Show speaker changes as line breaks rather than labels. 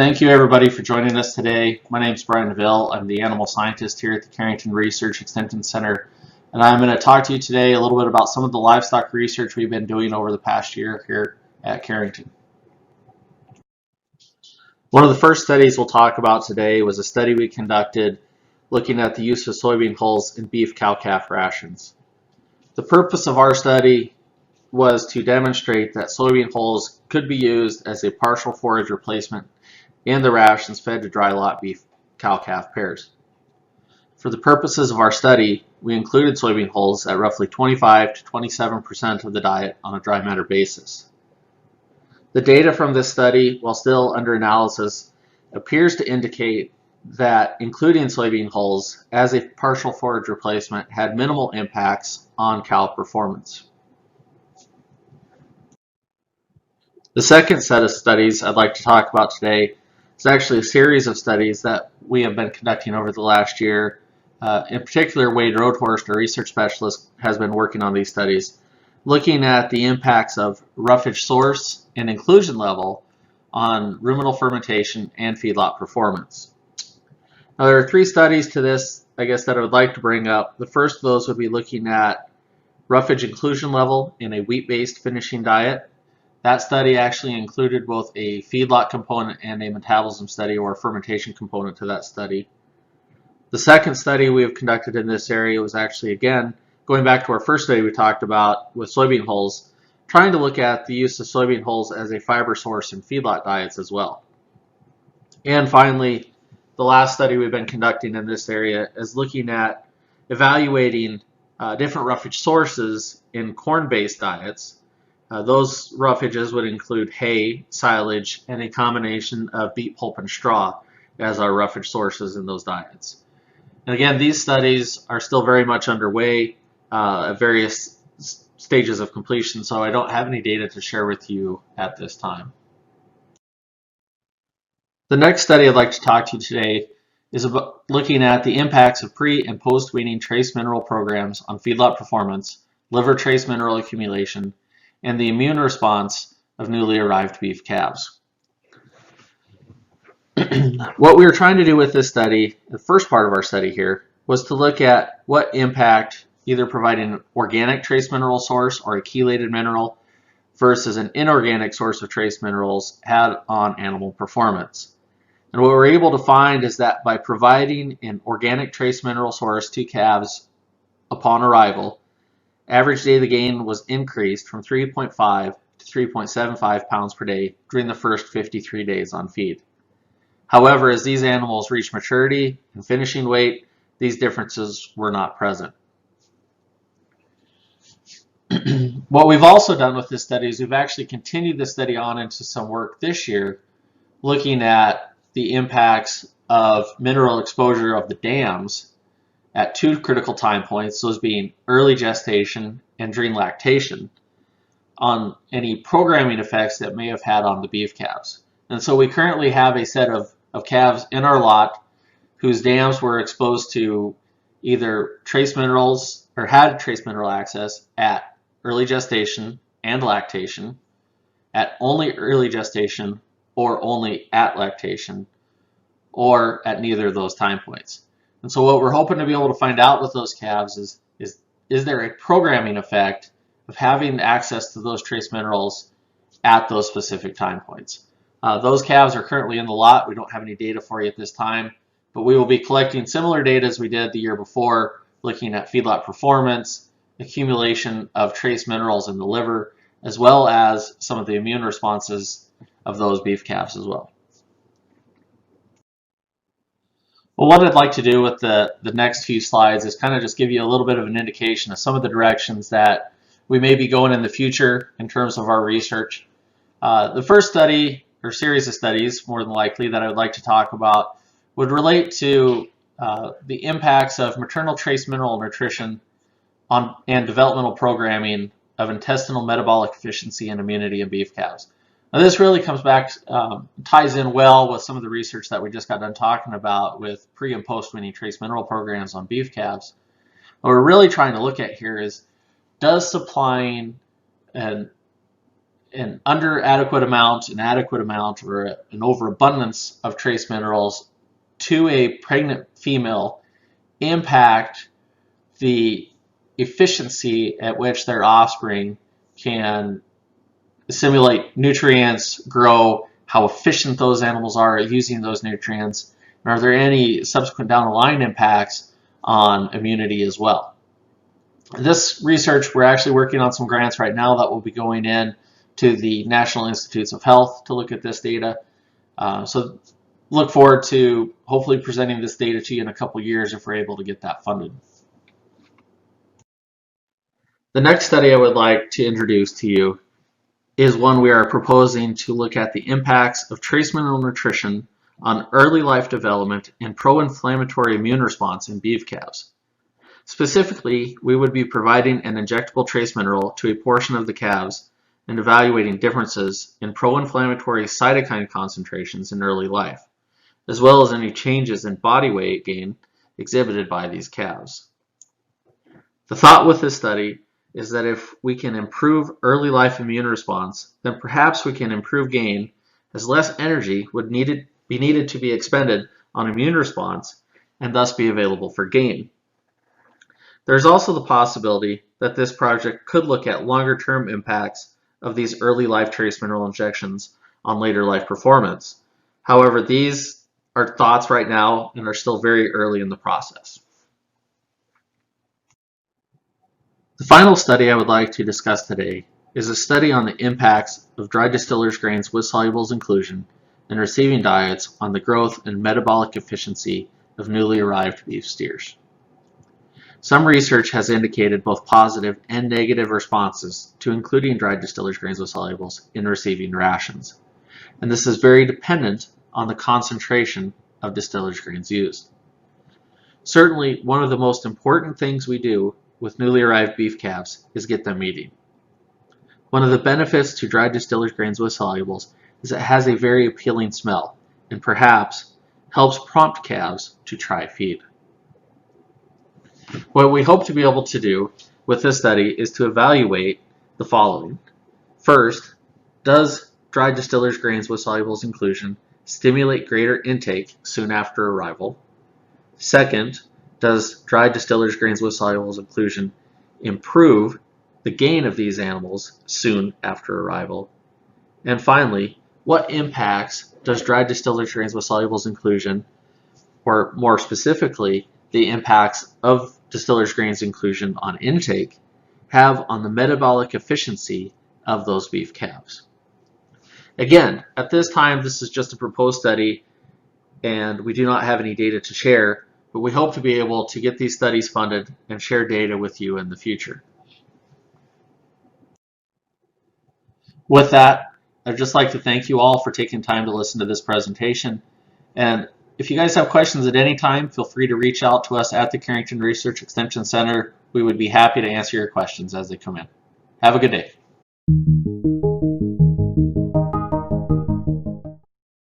Thank you everybody for joining us today. My name is Bryan Neville. I'm the animal scientist here at the Carrington Research Extension Center, and I'm going to talk to you today a little bit about some of the livestock research we've been doing over the past year here at Carrington. One of the first studies we'll talk about today was a study we conducted looking at the use of soybean hulls in beef cow-calf rations. The purpose of our study was to demonstrate that soybean hulls could be used as a partial forage replacement in the rations fed to dry lot beef cow-calf pairs. For the purposes of our study, we included soybean hulls at roughly 25 to 27% of the diet on a dry matter basis. The data from this study, while still under analysis, appears to indicate that including soybean hulls as a partial forage replacement had minimal impacts on cow performance. The second set of studies I'd like to talk about today is actually a series of studies that we have been conducting over the last year. In particular, Wade Roadhorst, our research specialist, has been working on these studies, looking at the impacts of roughage source and inclusion level on ruminal fermentation and feedlot performance. Now, there are three studies to this, I guess, that I would like to bring up. The first of those would be looking at roughage inclusion level in a wheat-based finishing diet. That study actually included both a feedlot component and a metabolism study or a fermentation component to that study. The second study we have conducted in this area was actually, again, going back to our first study we talked about with soybean hulls, trying to look at the use of soybean hulls as a fiber source in feedlot diets as well. And finally, the last study we've been conducting in this area is looking at evaluating different roughage sources in corn-based diets. Those roughages would include hay, silage, and a combination of beet pulp and straw as our roughage sources in those diets. And again, these studies are still very much underway at various stages of completion, so I don't have any data to share with you at this time. The next study I'd like to talk to you today is about looking at the impacts of pre- and post-weaning trace mineral programs on feedlot performance, liver trace mineral accumulation, and the immune response of newly arrived beef calves. What we were trying to do with this study, the first part of our study here, was to look at what impact either providing an organic trace mineral source or a chelated mineral versus an inorganic source of trace minerals had on animal performance. And what we're able to find is that by providing an organic trace mineral source to calves upon arrival, average daily gain was increased from 3.5 to 3.75 pounds per day during the first 53 days on feed. However, as these animals reached maturity and finishing weight, these differences were not present. What we've also done with this study is we've actually continued the study on into some work this year, looking at the impacts of mineral exposure of the dams at two critical time points, those being early gestation and during lactation, on any programming effects that may have had on the beef calves. And so we currently have a set of calves in our lot whose dams were exposed to either trace minerals or had trace mineral access at early gestation and lactation, at only early gestation or only at lactation, or at neither of those time points. And so what we're hoping to be able to find out with those calves is there a programming effect of having access to those trace minerals at those specific time points. Those calves are currently in the lot. We don't have any data for you at this time, but we will be collecting similar data as we did the year before, looking at feedlot performance, accumulation of trace minerals in the liver, as well as some of the immune responses of those beef calves as well. Well, what I'd like to do with the next few slides is kind of just give you a little bit of an indication of some of the directions that we may be going in the future in terms of our research. The first study, or series of studies, more than likely, that I would like to talk about would relate to the impacts of maternal trace mineral nutrition on and developmental programming of intestinal metabolic efficiency and immunity in beef calves. Now, this really comes back, ties in well with some of the research that we just got done talking about with pre- and post-weaning trace mineral programs on beef calves. What we're really trying to look at here is, does supplying an an under adequate amount, an adequate amount, or an overabundance of trace minerals to a pregnant female impact the efficiency at which their offspring can assimilate nutrients, grow, how efficient those animals are at using those nutrients, and are there any subsequent down the line impacts on immunity as well. This research, we're actually working on some grants right now that will be going in to the National Institutes of Health to look at this data. So look forward to hopefully presenting this data to you in a couple years if we're able to get that funded. The next study I would like to introduce to you is one we are proposing to look at the impacts of trace mineral nutrition on early life development and pro-inflammatory immune response in beef calves. Specifically, we would be providing an injectable trace mineral to a portion of the calves and evaluating differences in pro-inflammatory cytokine concentrations in early life, as well as any changes in body weight gain exhibited by these calves. The thought with this study is that if we can improve early life immune response, then perhaps we can improve gain, as less energy would be needed to be expended on immune response and thus be available for gain. There's also the possibility that this project could look at longer-term impacts of these early life trace mineral injections on later life performance. However, these are thoughts right now and are still very early in the process. The final study I would like to discuss today is a study on the impacts of dry distillers grains with solubles inclusion in receiving diets on the growth and metabolic efficiency of newly arrived beef steers. Some research has indicated both positive and negative responses to including dried distillers grains with solubles in receiving rations, and this is very dependent on the concentration of distillers grains used. Certainly, one of the most important things we do with newly arrived beef calves is get them eating. One of the benefits to dried distillers grains with solubles is it has a very appealing smell and perhaps helps prompt calves to try feed. What we hope to be able to do with this study is to evaluate the following. First, does dried distillers grains with solubles inclusion stimulate greater intake soon after arrival? Second, does dried distillers grains with solubles inclusion improve the gain of these animals soon after arrival? And finally, what impacts does dried distillers grains with solubles inclusion, or more specifically, the impacts of distillers grains inclusion on intake, have on the metabolic efficiency of those beef calves? Again, at this time, this is just a proposed study and we do not have any data to share, but we hope to be able to get these studies funded and share data with you in the future. With that, I'd just like to thank you all for taking time to listen to this presentation. And if you guys have questions at any time, feel free to reach out to us at the Carrington Research Extension Center. We would be happy to answer your questions as they come in. Have a good day.